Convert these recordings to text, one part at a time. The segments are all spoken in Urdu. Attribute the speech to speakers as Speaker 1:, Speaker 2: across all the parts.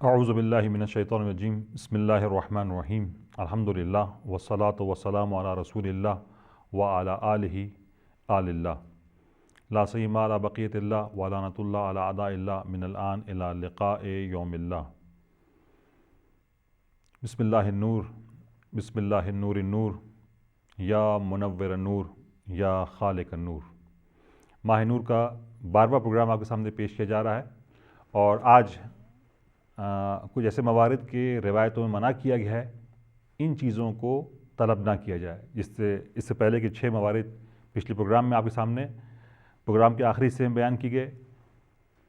Speaker 1: اعوذ باللہ من الشیطان الرجیم بسم اللہ الرحمن الرحیم الحمدللہ والصلاة والسلام علی رسول اللہ وعلی آلہ آل اللہ لا سیما علی بقیت اللہ ولعنۃ اللہ علی اعداء اللہ من الآن الی لقاء یوم اللہ۔ بسم اللہ النور بسم اللہ النور النور یا منور النور یا خالق النور۔ ماہ نور کا 12واں پروگرام آپ کے سامنے پیش کیا جا رہا ہے، اور آج کچھ ایسے موارد کے روایتوں میں منع کیا گیا ہے ان چیزوں کو طلب نہ کیا جائے، اس سے پہلے کہ 6 موارد پچھلے پروگرام میں آپ کے سامنے پروگرام کے آخری حصے میں بیان کی گئے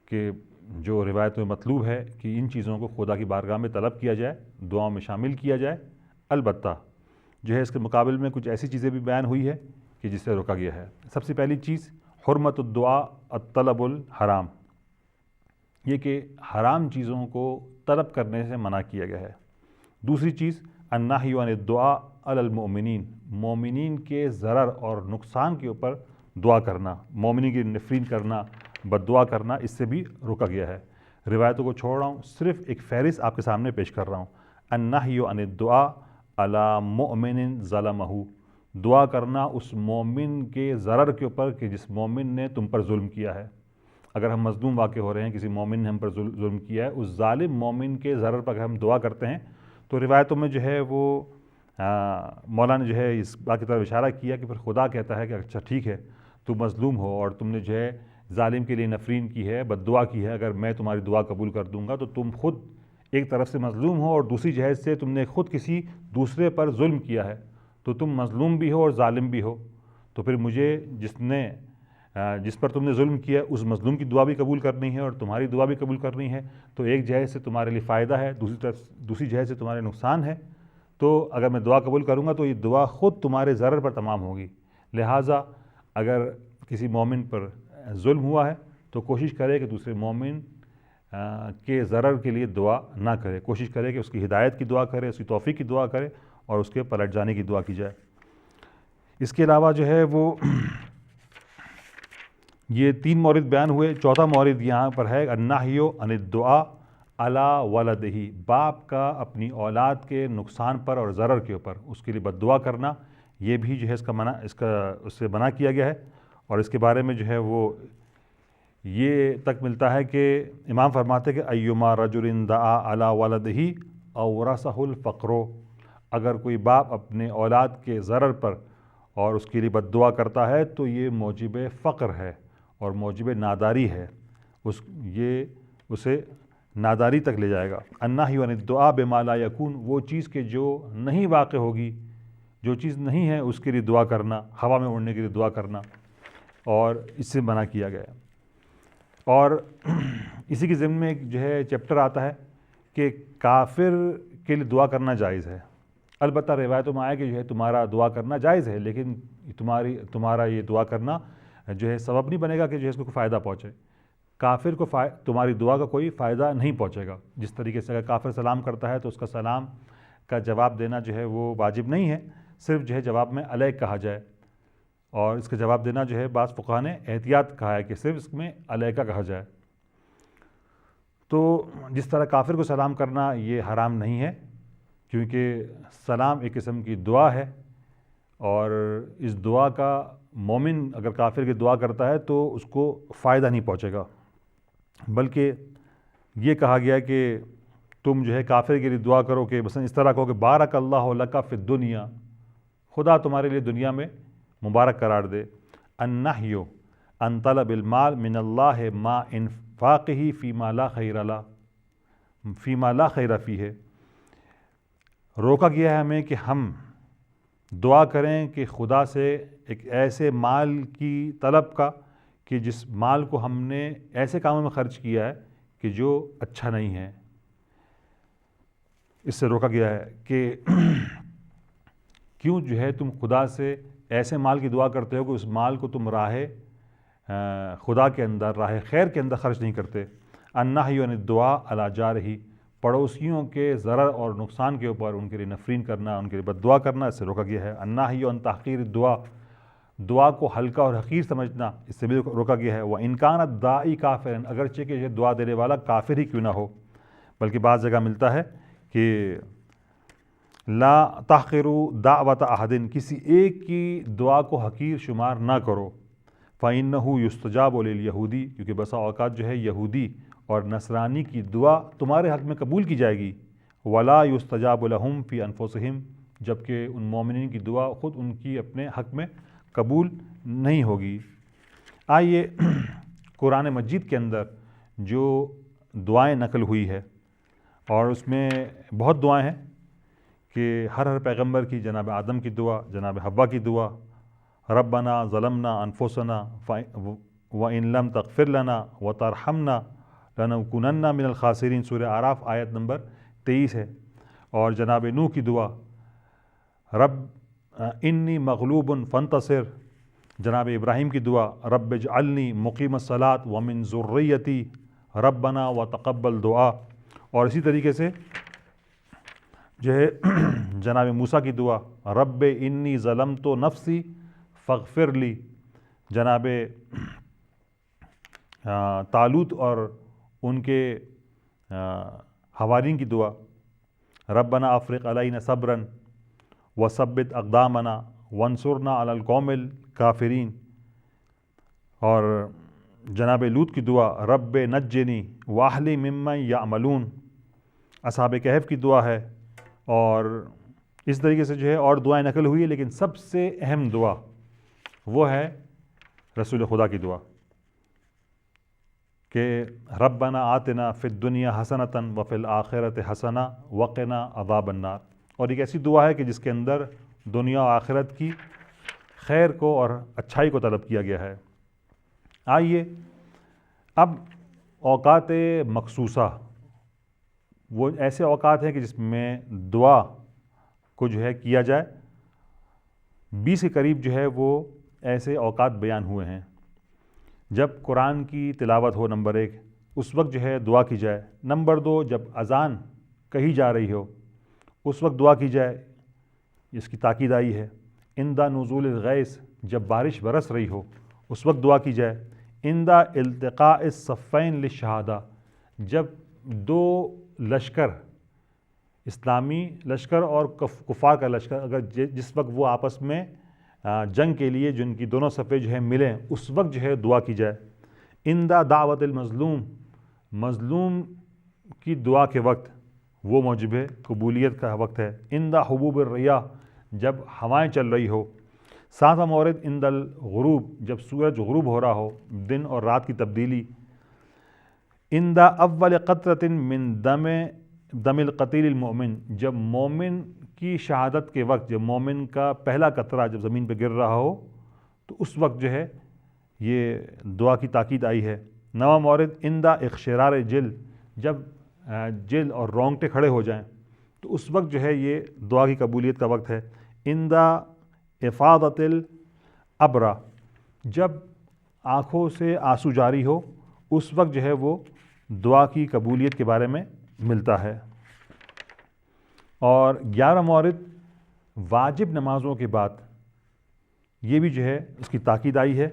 Speaker 1: کہ جو روایتوں میں مطلوب ہے کہ ان چیزوں کو خدا کی بارگاہ میں طلب کیا جائے، دعاؤں میں شامل کیا جائے۔ البتہ جو ہے اس کے مقابل میں کچھ ایسی چیزیں بھی بیان ہوئی ہے کہ جس سے روکا گیا ہے۔ سب سے پہلی چیز حرمت الدعاء الطلب الحرام، یہ کہ حرام چیزوں کو طلب کرنے سے منع کیا گیا ہے۔ دوسری چیز النہی عن الدعاء علی المؤمنین، مومنین کے ضرر اور نقصان کے اوپر دعا کرنا، مومنین کی نفرین کرنا، بد دعا کرنا، اس سے بھی روکا گیا ہے۔ روایتوں کو چھوڑ رہا ہوں، صرف ایک فہرست آپ کے سامنے پیش کر رہا ہوں۔ النہی عن الدعاء علی مؤمن ظلمہ، دعا کرنا اس مومن کے ضرر کے اوپر کہ جس مومن نے تم پر ظلم کیا ہے۔ اگر ہم مظلوم واقع ہو رہے ہیں، کسی مومن نے ہم پر ظلم کیا ہے، اس ظالم مومن کے ضرر پر اگر ہم دعا کرتے ہیں تو روایتوں میں جو ہے وہ مولا نے جو ہے اس بات کی طرف اشارہ کیا کہ پھر خدا کہتا ہے کہ اچھا ٹھیک ہے، تو مظلوم ہو اور تم نے جو ہے ظالم کے لیے نفرین کی ہے، بد دعا کی ہے، اگر میں تمہاری دعا قبول کر دوں گا تو تم خود ایک طرف سے مظلوم ہو اور دوسری جہت سے تم نے خود کسی دوسرے پر ظلم کیا ہے، تو تم مظلوم بھی ہو اور ظالم بھی ہو، تو پھر مجھے جس پر تم نے ظلم کیا اس مظلوم کی دعا بھی قبول کرنی ہے اور تمہاری دعا بھی قبول کرنی ہے، تو ایک جہت سے تمہارے لیے فائدہ ہے، دوسری جہت سے تمہارے نقصان ہے، تو اگر میں دعا قبول کروں گا تو یہ دعا خود تمہارے ضرر پر تمام ہوگی۔ لہٰذا اگر کسی مومن پر ظلم ہوا ہے تو کوشش کرے کہ دوسرے مومن کے ضرر کے لیے دعا نہ کرے، کوشش کرے کہ اس کی ہدایت کی دعا کرے، اس کی توفیق کی دعا کرے اور اس کے پلٹ جانے کی دعا کی جائے۔ اس کے علاوہ جو ہے وہ یہ 3 مورد بیان ہوئے، چوتھا مورد یہاں پر ہے النہی عن الدعاء علی ولدہ، باپ کا اپنی اولاد کے نقصان پر اور ضرر کے اوپر اس کے لیے بد دعا کرنا، یہ بھی جو ہے اس سے منع کیا گیا ہے۔ اور اس کے بارے میں جو ہے وہ یہ تک ملتا ہے کہ امام فرماتے کہ ایما رجل دعا علی ولدہ اورثہ الفقر، اگر کوئی باپ اپنے اولاد کے ضرر پر اور اس کے لیے بد دعا کرتا ہے تو یہ موجب فقر ہے اور موجب ناداری ہے، یہ اسے ناداری تک لے جائے گا۔ النہی عن الدعاء بما لا یکون، وہ چیز کہ جو نہیں واقع ہوگی، جو چیز نہیں ہے اس کے لیے دعا کرنا، ہوا میں اڑنے کے لیے دعا کرنا، اور اس سے منع کیا گیا ہے۔ اور اسی کے ضمن میں جو ہے چیپٹر آتا ہے کہ کافر کے لیے دعا کرنا جائز ہے۔ البتہ روایتوں میں آیا کہ جو ہے تمہارا دعا کرنا جائز ہے، لیکن تمہارا یہ دعا کرنا جو ہے سبب نہیں بنے گا کہ جو ہے اس کو کوئی فائدہ پہنچے۔ کافر کو تمہاری دعا کا کوئی فائدہ نہیں پہنچے گا۔ جس طریقے سے اگر کافر سلام کرتا ہے تو اس کا سلام کا جواب دینا جو ہے وہ واجب نہیں ہے، صرف جو ہے جواب میں علیک کہا جائے، اور اس کا جواب دینا جو ہے بعض فقہاء نے احتیاط کہا ہے کہ صرف اس میں علیکہ کہا جائے۔ تو جس طرح کافر کو سلام کرنا یہ حرام نہیں ہے، کیونکہ سلام ایک قسم کی دعا ہے، اور اس دعا کا مومن اگر کافر کی دعا کرتا ہے تو اس کو فائدہ نہیں پہنچے گا، بلکہ یہ کہا گیا کہ تم جو ہے کافر کے لیے دعا کرو کہ مثلا اس طرح کہو کہ بارک اللہ لک فی الدنیا، خدا تمہارے لیے دنیا میں مبارک قرار دے۔ النہی عن طلب المال من اللہ ما انفاقہ فیما لا خیر فیہ، روکا گیا ہے ہمیں کہ ہم دعا کریں کہ خدا سے ایک ایسے مال کی طلب کا کہ جس مال کو ہم نے ایسے کاموں میں خرچ کیا ہے کہ جو اچھا نہیں ہے۔ اس سے روکا گیا ہے کہ کیوں جو ہے تم خدا سے ایسے مال کی دعا کرتے ہو کہ اس مال کو تم راہ خدا کے اندر، راہ خیر کے اندر خرچ نہیں کرتے۔ النہی عن الدعاء علی جارہ، پڑوسیوں کے ضرر اور نقصان کے اوپر ان کے لیے نفرین کرنا، ان کے لیے بد دعا کرنا، اس سے روکا گیا ہے۔ النہی عن تحقیر الدعاء، دعا کو ہلکا اور حقیر سمجھنا، اس سے بھی روکا گیا ہے۔ وَإِنْ كَانَ الدَّاعِي كَافِرًا، اگرچہ کہ یہ دعا دینے والا کافر ہی کیوں نہ ہو۔ بلکہ بعض جگہ ملتا ہے کہ لا تحقروا دعوت احد، کسی ایک کی دعا کو حقیر شمار نہ کرو، فإنہ یستجاب للیہودی، کیونکہ بسا اوقات جو ہے یہودی اور نصرانی کی دعا تمہارے حق میں قبول کی جائے گی، ولا یستجاب لہم فی انفسہم، جبکہ ان مومنین کی دعا خود ان کی اپنے حق میں قبول نہیں ہوگی۔ آئیے قرآن مجید کے اندر جو دعائیں نقل ہوئی ہے، اور اس میں بہت دعائیں ہیں کہ ہر پیغمبر کی، جناب آدم کی دعا، جناب حوا کی دعا، ربنا ظلمنا انفسنا وان لم تغفر لنا وترحمنا لنکونن من الخاسرین، سورہ اعراف آیت نمبر 23 ہے، اور جناب نوح کی دعا رب انی مغلوب فانتصر، جناب ابراہیم کی دعا رب اجعلنی مقیم الصلاۃ ومن ذریتی ربنا وتقبل دعا، اور اسی طریقے سے جو ہے جناب موسیٰ کی دعا رب انی ظلمت نفسی فاغفر لی، جناب طالوت اور ان کے حوارین کی دعا ربنا افرغ علینا صبرا وثبت اقدامنا وانصرنا علی القوم الکافرین، اور جناب لوط کی دعا رب نجنی واہلی ممن یعملون، اصحاب کہف کی دعا ہے، اور اس طریقے سے جو ہے اور دعائیں نقل ہوئی ہے، لیکن سب سے اہم دعا وہ ہے رسول خدا کی دعا کہ ربنا آتنا فی الدنیا حسنۃ وفی الآخرۃ حسنہ وقنا عذاب النار، اور ایک ایسی دعا ہے کہ جس کے اندر دنیا و آخرت کی خیر کو اور اچھائی کو طلب کیا گیا ہے۔ آئیے اب اوقات مخصوصہ، وہ ایسے اوقات ہیں کہ جس میں دعا کو جو ہے کیا جائے، 20 کے قریب جو ہے وہ ایسے اوقات بیان ہوئے ہیں۔ جب قرآن کی تلاوت ہو نمبر 1، اس وقت جو ہے دعا کی جائے۔ نمبر 2، جب اذان کہی جا رہی ہو اس وقت دعا کی جائے، اس کی تاکید آئی ہے۔ عند نزول الغیث، جب بارش برس رہی ہو اس وقت دعا کی جائے۔ عند التقاء الصفین للشہادہ، جب دو لشکر، اسلامی لشکر اور کفار کا لشکر، اگر جس وقت وہ آپس میں جنگ کے لیے جن کی دونوں صفیں جو ہے ملیں، اس وقت جو ہے دعا کی جائے۔ عند دعوت المظلوم، مظلوم کی دعا کے وقت، وہ موجب قبولیت کا وقت ہے۔ عند حبوب الریاح، جب ہوائیں چل رہی ہو۔ 7واں مورد عند الغروب، جب سورج غروب ہو رہا ہو، دن اور رات کی تبدیلی۔ عند اول قطرۃ من دم القتیل المؤمن، جب مومن کی شہادت کے وقت، جب مومن کا پہلا قطرہ جب زمین پہ گر رہا ہو تو اس وقت جو ہے یہ دعا کی تاکید آئی ہے۔ 9واں مورد عند اقشرار جلد، جب جلد اور رونگٹے کھڑے ہو جائیں تو اس وقت جو ہے یہ دعا کی قبولیت کا وقت ہے۔ عند افاضۃ الابرہ، جب آنکھوں سے آنسو جاری ہو اس وقت جو ہے وہ دعا کی قبولیت کے بارے میں ملتا ہے۔ اور 11واں مورد واجب نمازوں کے بعد، یہ بھی جو ہے اس کی تاکید آئی ہے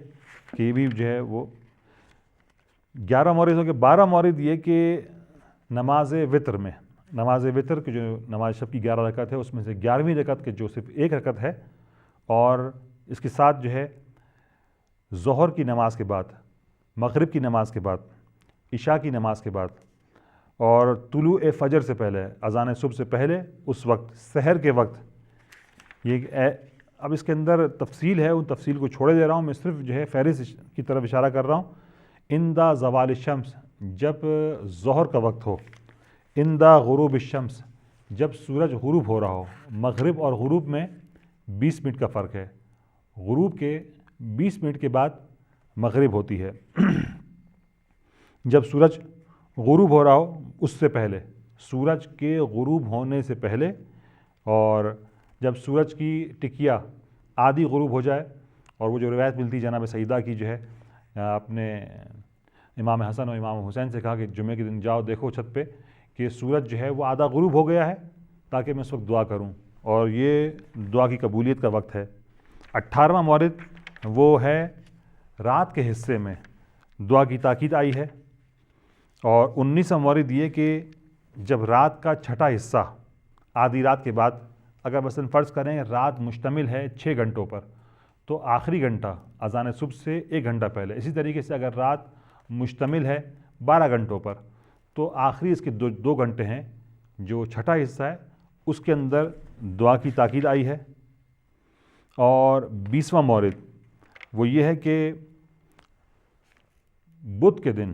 Speaker 1: کہ یہ بھی جو ہے وہ 11 مورد ہو کے 12 مورد یہ کہ نماز وطر میں، نماز وطر کی جو نماز شب کی 11 رکعت ہے، اس میں سے 11ویں رکعت کے جو صرف 1 رکعت ہے، اور اس کے ساتھ جو ہے ظہر کی نماز کے بعد، مغرب کی نماز کے بعد، عشاء کی نماز کے بعد، اور طلوع فجر سے پہلے، اذان صبح سے پہلے، اس وقت سحر کے وقت، یہ اب اس کے اندر تفصیل ہے، ان تفصیل کو چھوڑے دے رہا ہوں، میں صرف جو ہے فہرست کی طرف اشارہ کر رہا ہوں۔ عند زوال الشمس، جب ظہر کا وقت ہو۔ عند غروب الشمس، جب سورج غروب ہو رہا ہو۔ مغرب اور غروب میں 20 منٹ کا فرق ہے، غروب کے 20 منٹ کے بعد مغرب ہوتی ہے۔ جب سورج غروب ہو رہا ہو اس سے پہلے، سورج کے غروب ہونے سے پہلے، اور جب سورج کی ٹکیا آدھی غروب ہو جائے، اور وہ جو روایت ملتی جناب سیدہ کی جو ہے اپنے امام حسن اور امام حسین سے کہا کہ جمعے کے دن جاؤ دیکھو چھت پہ کہ سورج جو ہے وہ آدھا غروب ہو گیا ہے، تاکہ میں اس وقت دعا کروں، اور یہ دعا کی قبولیت کا وقت ہے۔ 18واں مورد وہ ہے رات کے حصے میں دعا کی تاکید آئی ہے، اور 19واں مورد یہ کہ جب رات کا چھٹا حصہ آدھی رات کے بعد، اگر مثلاً فرض کریں رات مشتمل ہے 6 گھنٹوں پر، تو آخری گھنٹہ اذان صبح سے 1 گھنٹہ پہلے. اسی طریقے سے اگر رات مشتمل ہے 12 گھنٹوں پر، تو آخری اس کے 2 گھنٹے ہیں جو چھٹا حصہ ہے اس کے اندر دعا کی تاکید آئی ہے. اور 20واں مورد وہ یہ ہے کہ بدھ کے دن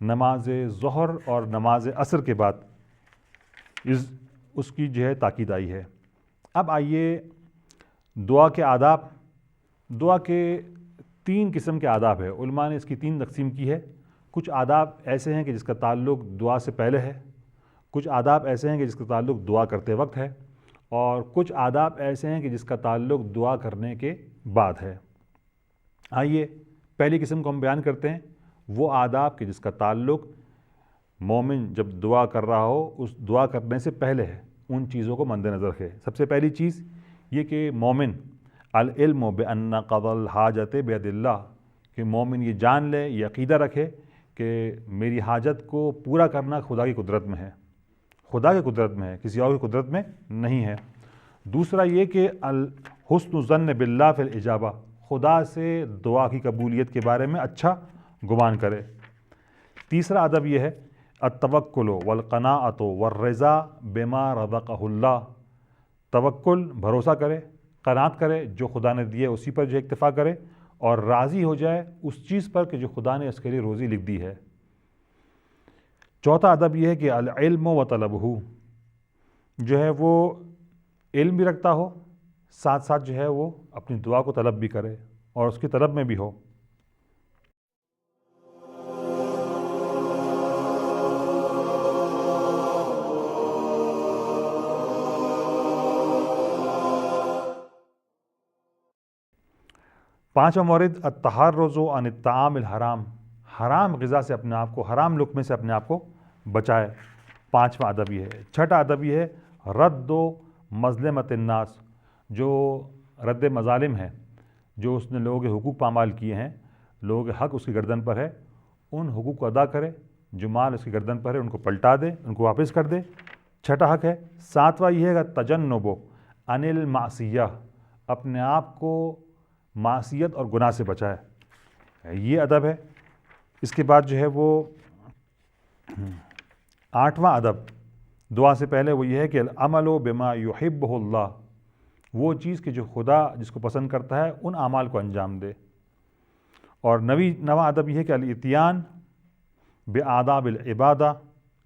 Speaker 1: نماز ظہر اور نماز عصر کے بعد اس کی جو ہے تاکید آئی ہے. اب آئیے دعا کے آداب. دعا کے 3 قسم کے آداب ہے. علماء نے اس کی 3 تقسیم کی ہے. کچھ آداب ایسے ہیں کہ جس کا تعلق دعا سے پہلے ہے، کچھ آداب ایسے ہیں کہ جس کا تعلق دعا کرتے وقت ہے، اور کچھ آداب ایسے ہیں کہ جس کا تعلق دعا کرنے کے بعد ہے. آئیے پہلی قسم کو ہم بیان کرتے ہیں. وہ آداب کہ جس کا تعلق مومن جب دعا کر رہا ہو اس دعا کرنے سے پہلے ہے، ان چیزوں کو مد نظر رکھے. سب سے پہلی چیز یہ کہ مومن العلم بان قضا الحاجت بید اللہ، کہ مومن یہ جان لے، یہ عقیدہ رکھے کہ میری حاجت کو پورا کرنا خدا کی قدرت میں ہے، خدا کی قدرت میں ہے، کسی اور کی قدرت میں نہیں ہے. دوسرا یہ کہ الحسن الظن باللہ فی الاجابہ، خدا سے دعا کی قبولیت کے بارے میں اچھا گمان کرے. تیسرا ادب یہ ہے التوکل والقناعۃ والرضا بما رزقہ اللہ، توکل بھروسہ کرے، قناعت کرے جو خدا نے دیے اسی پر جو اکتفا کرے، اور راضی ہو جائے اس چیز پر کہ جو خدا نے اس کے لیے روزی لکھ دی ہے. چوتھا ادب یہ ہے کہ العلم و طلبہ، جو ہے وہ علم بھی رکھتا ہو، ساتھ ساتھ جو ہے وہ اپنی دعا کو طلب بھی کرے اور اس کی طلب میں بھی ہو. پانچواں مورد التحرز عن الطعام الحرام، حرام غذا سے اپنے آپ کو، حرام لقمے سے اپنے آپ کو بچائے. پانچواں ادب یہ ہے. چھٹا ادب یہ ہے رد و مظلمت الناس، جو رد مظالم ہے، جو اس نے لوگوں کے حقوق پامال کیے ہیں، لوگوں کے حق اس کی گردن پر ہے، ان حقوق کو ادا کرے. جو مال اس کی گردن پر ہے ان کو پلٹا دے، ان کو واپس کر دے. چھٹا حق ہے. ساتواں یہ ہے تجنب عن المعصیہ، اپنے آپ کو معصیت اور گناہ سے بچائے. یہ ادب ہے. اس کے بعد جو ہے وہ 8واں ادب دعا سے پہلے وہ یہ ہے کہ العمل بما یحبہ اللہ، وہ چیز کہ جو خدا جس کو پسند کرتا ہے ان اعمال کو انجام دے. اور نواں ادب یہ ہے کہ الاتیان بآداب العبادہ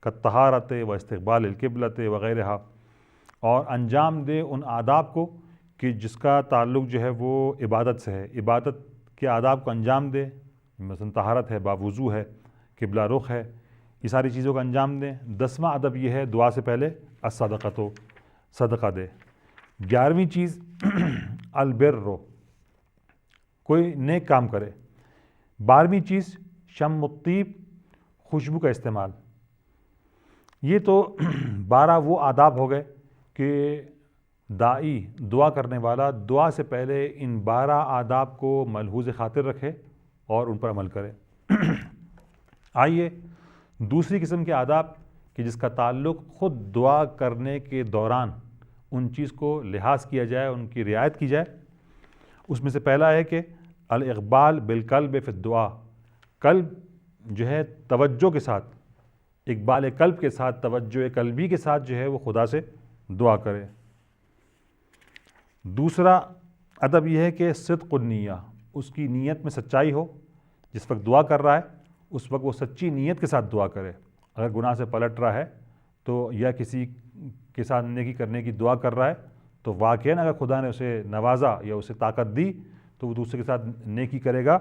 Speaker 1: کالطہارۃ و استقبال القبلۃ وغیرہ، اور انجام دے ان آداب کو کہ جس کا تعلق جو ہے وہ عبادت سے ہے، عبادت کے آداب کو انجام دے، مثلا طہارت ہے، باوضو ہے، قبلہ رخ ہے، یہ ساری چیزوں کا انجام دیں. 10واں ادب یہ ہے دعا سے پہلے الصدقۃ، صدقہ دے. 11ویں چیز البر، کوئی نیک کام کرے. 12ویں چیز شم الطیب، خوشبو کا استعمال. یہ تو 12 وہ آداب ہو گئے کہ داعی دعا کرنے والا دعا سے پہلے ان 12 آداب کو ملحوظ خاطر رکھے اور ان پر عمل کرے. آئیے دوسری قسم کے آداب کہ جس کا تعلق خود دعا کرنے کے دوران ان چیز کو لحاظ کیا جائے، ان کی رعایت کی جائے. اس میں سے پہلا ہے کہ الاقبال بالقلب فی الدعاء، قلب جو ہے توجہ کے ساتھ، اقبال قلب کے ساتھ، توجہ قلبی کے ساتھ جو ہے وہ خدا سے دعا کرے. دوسرا ادب یہ ہے کہ صدق النیہ، اس کی نیت میں سچائی ہو. جس وقت دعا کر رہا ہے اس وقت وہ سچی نیت کے ساتھ دعا کرے. اگر گناہ سے پلٹ رہا ہے تو یا کسی کے ساتھ نیکی کرنے کی دعا کر رہا ہے تو واقعاً اگر خدا نے اسے نوازا یا اسے طاقت دی تو وہ دوسرے کے ساتھ نیکی کرے گا،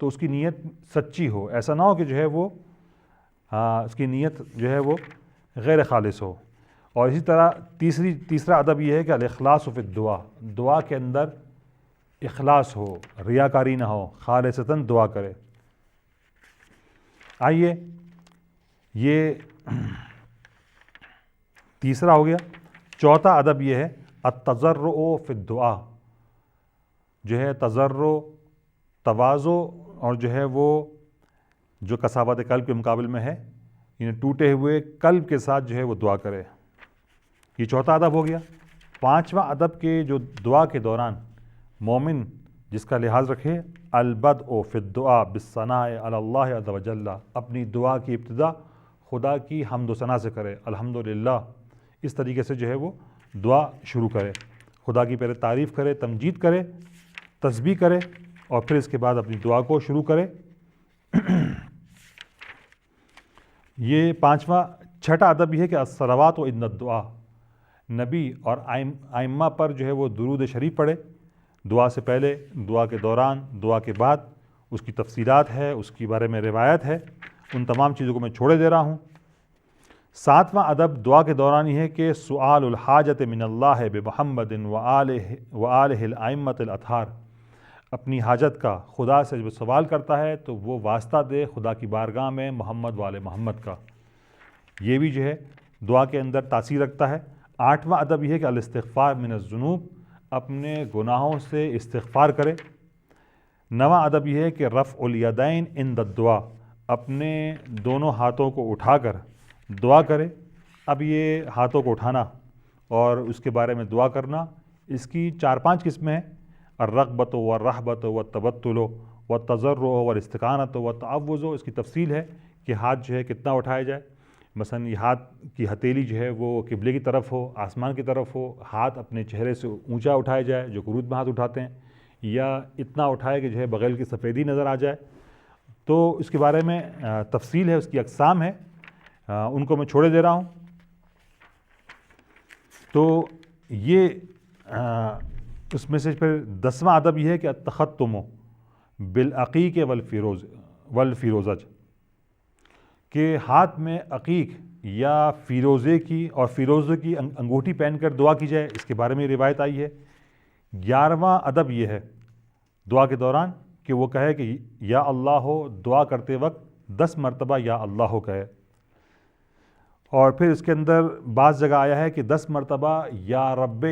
Speaker 1: تو اس کی نیت سچی ہو. ایسا نہ ہو کہ جو ہے وہ اس کی نیت جو ہے وہ غیر خالص ہو. اور اسی طرح تیسرا ادب یہ ہے کہ الاخلاص فی الدعاء، دعا کے اندر اخلاص ہو، ریاکاری نہ ہو، خالصتاً دعا کرے. آئیے یہ تیسرا ہو گیا. چوتھا ادب یہ ہے التضرع فی الدعاء، جو ہے تضرع، تواضع، اور جو ہے وہ جو کساوت قلب کے مقابل میں ہے یعنی ٹوٹے ہوئے قلب کے ساتھ جو ہے وہ دعا کرے۔ یہ چوتھا ادب ہو گیا۔ پانچواں ادب کے جو دعا کے دوران مومن جس کا لحاظ رکھے، البدء فی الدعاء بالثناء علی اللہ عز وجل، اپنی دعا کی ابتدا خدا کی حمد و ثنا سے کرے، الحمدللہ، اس طریقے سے جو ہے وہ دعا شروع کرے، خدا کی پہلے تعریف کرے، تمجید کرے، تسبیح کرے، اور پھر اس کے بعد اپنی دعا کو شروع کرے۔ یہ پانچواں۔ چھٹا ادب یہ ہے کہ الصلوات عند الدعاء، نبی اور ائمہ پر جو ہے وہ درود شریف پڑھے، دعا سے پہلے، دعا کے دوران، دعا کے بعد۔ اس کی تفصیلات ہے، اس کے بارے میں روایت ہے، ان تمام چیزوں کو میں چھوڑے دے رہا ہوں۔ ساتواں ادب دعا کے دوران یہ ہے کہ سؤال الحاجت من اللہ بمحمد وآلہ الائمۃ الاطہار، اپنی حاجت کا خدا سے جب سوال کرتا ہے تو وہ واسطہ دے خدا کی بارگاہ میں محمد وآل محمد کا۔ یہ بھی جو ہے دعا کے اندر تاثیر رکھتا ہے۔ آٹھواں ادب یہ ہے کہ الاستغفار من الذنوب، اپنے گناہوں سے استغفار کرے۔ نواں ادب یہ ہے کہ رفع الیدین عند الدعاء، اپنے دونوں ہاتھوں کو اٹھا کر دعا کرے۔ اب یہ ہاتھوں کو اٹھانا اور اس کے بارے میں دعا کرنا، اس کی 4-5 قسمیں ہیں۔ الرغبۃ والرہبۃ والتبتل والتضرع والاستکانۃ والتعوذ، اس کی تفصیل ہے کہ ہاتھ جو ہے کتنا اٹھایا جائے۔ مثلا یہ ہاتھ کی ہتھیلی جو ہے وہ قبلے کی طرف ہو، آسمان کی طرف ہو، ہاتھ اپنے چہرے سے اونچا اٹھایا جائے جو قنوت میں ہاتھ اٹھاتے ہیں، یا اتنا اٹھائے کہ جو ہے بغل کی سفیدی نظر آ جائے۔ تو اس کے بارے میں تفصیل ہے، اس کی اقسام ہے، ان کو میں چھوڑے دے رہا ہوں۔ تو یہ اس میں سے پھر 10واں ادب یہ ہے کہ التختم بالعقیق والفیروزج، کہ ہاتھ میں عقیق یا فیروزے کی اور فیروزے کی انگوٹھی پہن کر دعا کی جائے، اس کے بارے میں روایت آئی ہے۔ 11واں ادب یہ ہے دعا کے دوران کہ وہ کہے کہ یا اللہ ہو، دعا کرتے وقت 10 مرتبہ یا اللہ ہو کہے، اور پھر اس کے اندر بعض جگہ آیا ہے کہ 10 مرتبہ یا رب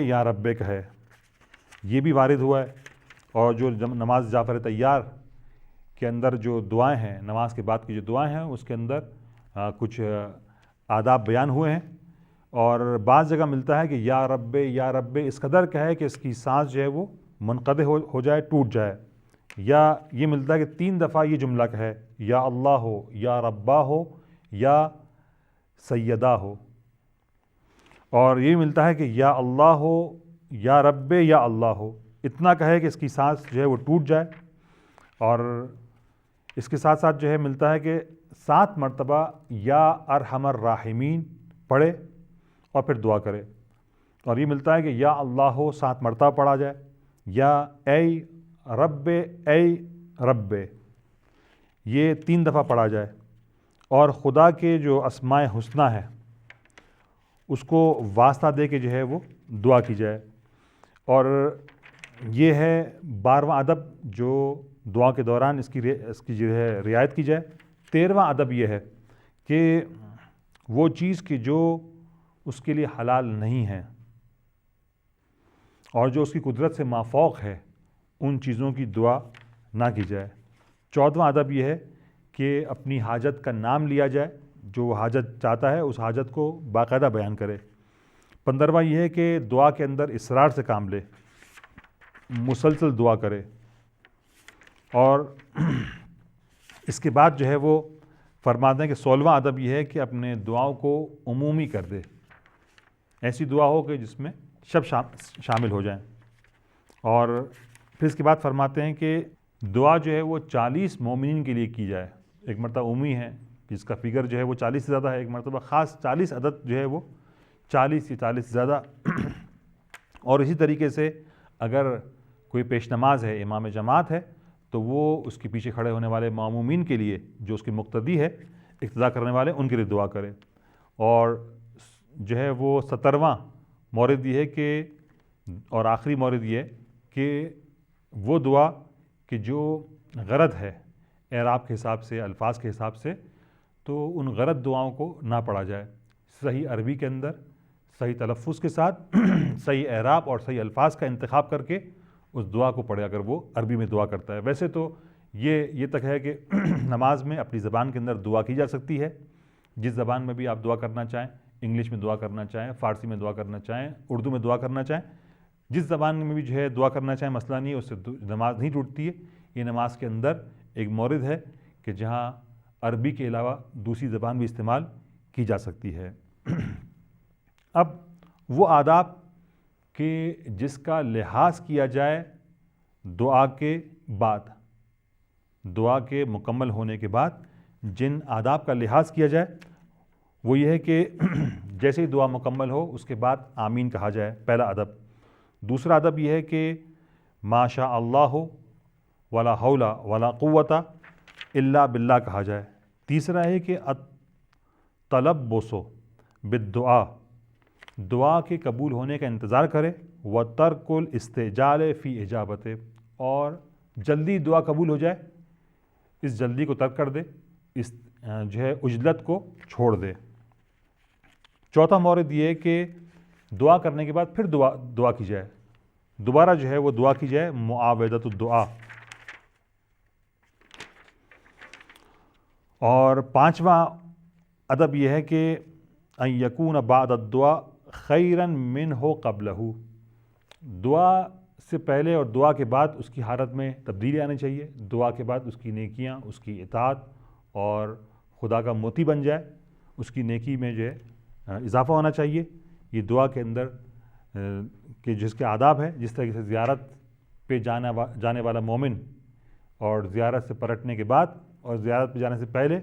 Speaker 1: کہے، یہ بھی وارد ہوا ہے۔ اور جو نماز جعفر طیار کے اندر جو دعائیں ہیں، نماز کے بعد کی جو دعائیں ہیں، اس کے اندر کچھ آداب بیان ہوئے ہیں، اور بعض جگہ ملتا ہے کہ یا رب اس قدر کہے کہ اس کی سانس جو ہے وہ منقطع ہو جائے، ٹوٹ جائے، یا یہ ملتا ہے کہ 3 دفعہ یہ جملہ کہے، یا اللہ ہو، یا ربا ہو، یا سیدہ ہو۔ اور یہ ملتا ہے کہ یا اللہ ہو، یا رب، یا اللہ ہو، اتنا کہے کہ اس کی سانس جو ہے وہ ٹوٹ جائے۔ اور اس کے ساتھ ساتھ جو ہے ملتا ہے کہ 7 مرتبہ یا ارحم الراحمین پڑھے اور پھر دعا کرے۔ اور یہ ملتا ہے کہ یا اللہ ہو 7 مرتبہ پڑھا جائے، یا اے رب یہ 3 دفعہ پڑھا جائے، اور خدا کے جو اسماء حسنی ہے اس کو واسطہ دے کے جو ہے وہ دعا کی جائے۔ اور یہ ہے 12واں ادب جو دعا کے دوران اس کی جو ہے رعایت کی جائے۔ 13واں ادب یہ ہے کہ وہ چیز کہ جو اس کے لیے حلال نہیں ہے اور جو اس کی قدرت سے مافوق ہے، ان چیزوں کی دعا نہ کی جائے۔ 14واں ادب یہ ہے کہ اپنی حاجت کا نام لیا جائے، جو حاجت چاہتا ہے اس حاجت کو باقاعدہ بیان کرے۔ 15واں یہ ہے کہ دعا کے اندر اصرار سے کام لے، مسلسل دعا کرے۔ اور اس کے بعد جو ہے وہ فرماتے ہیں کہ 16واں ادب یہ ہے کہ اپنے دعاؤں کو عمومی کر دے، ایسی دعا ہو کہ جس میں سب شامل ہو جائیں۔ اور پھر اس کے بعد فرماتے ہیں کہ دعا جو ہے وہ 40 مومنین کے لیے کی جائے۔ ایک مرتبہ عمومی ہے جس کا فگر جو ہے وہ 40 سے زیادہ ہے، ایک مرتبہ خاص 40 عدد جو ہے وہ 40 سے 40 سے زیادہ۔ اور اسی طریقے سے اگر کوئی پیش نماز ہے، امام جماعت ہے، تو وہ اس کے پیچھے کھڑے ہونے والے معمومین کے لیے جو اس کے مقتدی ہے، اقتداء کرنے والے، ان کے لیے دعا کرے۔ اور جو ہے وہ 17واں مورد یہ ہے کہ، اور آخری مورد یہ ہے کہ وہ دعا کہ جو غرض ہے اعراب کے حساب سے، الفاظ کے حساب سے، تو ان غلط دعاؤں کو نہ پڑھا جائے، صحیح عربی کے اندر صحیح تلفظ کے ساتھ صحیح اعراب اور صحیح الفاظ کا انتخاب کر کے اس دعا کو پڑھے اگر وہ عربی میں دعا کرتا ہے۔ ویسے تو یہ تک ہے کہ نماز میں اپنی زبان کے اندر دعا کی جا سکتی ہے، جس زبان میں بھی آپ دعا کرنا چاہیں، انگلش میں دعا کرنا چاہیں، فارسی میں دعا کرنا چاہیں، اردو میں دعا کرنا چاہیں، جس زبان میں بھی جو ہے دعا کرنا چاہیں، مسئلہ نہیں ہے، اس سے نماز نہیں ٹوٹتی ہے۔ یہ نماز کے اندر ایک مورد ہے کہ جہاں عربی کے علاوہ دوسری زبان بھی استعمال کی جا سکتی ہے۔ اب وہ آداب کہ جس کا لحاظ کیا جائے دعا کے بعد، دعا کے مکمل ہونے کے بعد جن آداب کا لحاظ کیا جائے وہ یہ ہے کہ جیسے ہی دعا مکمل ہو اس کے بعد آمین کہا جائے، پہلا ادب۔ دوسرا ادب یہ ہے کہ ما شاء اللہ ولا حول ولا قوت الا باللہ کہا جائے۔ تیسرا ہے کہ التلبس بالدعا، دعا کے قبول ہونے کا انتظار کرے، وترک الاستعجال فی اجابت، اور جلدی دعا قبول ہو جائے اس جلدی کو ترک کر دے، اس جو ہے عجلت کو چھوڑ دے۔ چوتھا مورد یہ ہے کہ دعا کرنے کے بعد پھر دعا کی جائے، دوبارہ جو ہے وہ دعا کی جائے، معاودۃ الدعا۔ اور پانچواں ادب یہ ہے کہ ان یکون بعد الدعاء خیرا منہ قبلہ، دعا سے پہلے اور دعا کے بعد اس کی حالت میں تبدیلی آنی چاہیے، دعا کے بعد اس کی نیکیاں، اس کی اطاعت اور خدا کا موتی بن جائے، اس کی نیکی میں جو ہے اضافہ ہونا چاہیے۔ یہ دعا کے اندر کہ جس کے آداب ہیں، جس طرح سے زیارت پہ جانے والا مومن اور زیارت سے پلٹنے کے بعد اور زیارت پہ جانے سے پہلے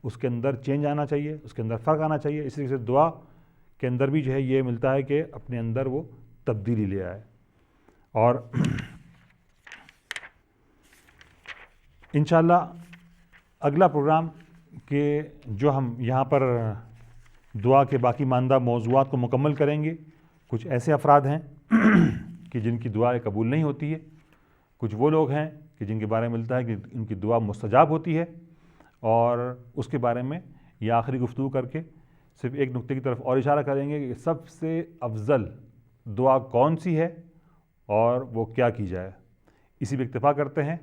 Speaker 1: اس کے اندر چینج آنا چاہیے، اس کے اندر فرق آنا چاہیے، اسی طرح سے دعا کے اندر بھی جو ہے یہ ملتا ہے کہ اپنے اندر وہ تبدیلی لے آئے۔ اور انشاءاللہ اگلا پروگرام کہ جو ہم یہاں پر دعا کے باقی ماندہ موضوعات کو مکمل کریں گے، کچھ ایسے افراد ہیں کہ جن کی دعائیں قبول نہیں ہوتی ہے، کچھ وہ لوگ ہیں کہ جن کے بارے میں ملتا ہے کہ ان کی دعا مستجاب ہوتی ہے، اور اس کے بارے میں یہ آخری گفتگو کر کے صرف ایک نقطے کی طرف اور اشارہ کریں گے کہ سب سے افضل دعا کون سی ہے اور وہ کیا کی جائے۔ اسی پہ اکتفا کرتے ہیں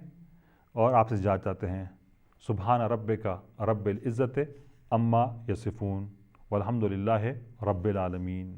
Speaker 1: اور آپ سے اجازت چاہتے ہیں۔ سبحان ربک رب العزت عما یصفون والحمد للہ رب العالمین۔